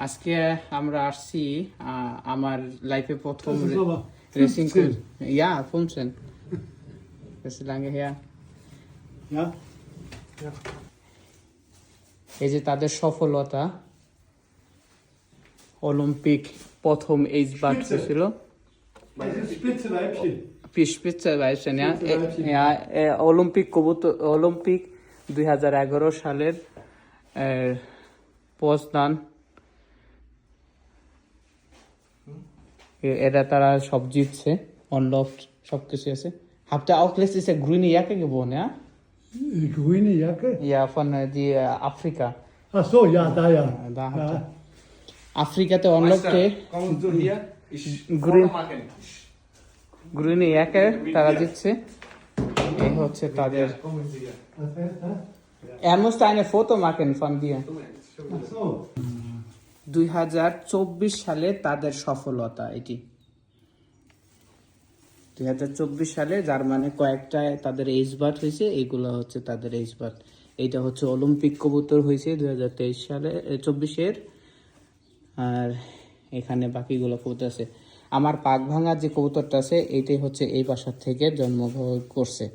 আজকে আমরা আসছি আমার লাইফে প্রথম রেসিং ইয়া ফুলছেন lange her Ja. এই যে তাদের সফলতা অলিম্পিক প্রথম এইজ বার ছিল Spitze Weibchen. Spitze Weibchen, ja. Spitze Weibchen. Ja, Olympic 2011 সালের পোজদান এরা তারা সব জিতছে অনলফট সব কিছু আছে Habt ihr auch letztes Jahr grüne Jacke gewonnen, ja? Grüne Jacke? Ja, von die Afrika. Ach so, ja, da ja. Da hat er. Afrikate অনলফটে Komm du hier, ich Grün. Foto machen. গ্রিনে একে তারা জিতছে এই হচ্ছে তাদের Kommen Sie hier. Was heißt das? Er musste eine Foto machen von dir. Ach so. 2024 সালে তাদের সফলতা এটি 2024 সালে জার্মানি কয়েকটা তাদের এইজ বার্ড হয়েছে এইগুলো হচ্ছে তাদের এইজ বার্ড এইটা হচ্ছে অলিম্পিক কবুতর হয়েছে 2023 সালে 24-এর আর এখানে বাকিগুলো কবুতর আছে আমার পাক ভাঙা যে কবুতরটা আছে এইটাই হচ্ছে এই বাসার থেকে জন্মগ্রহণ করছে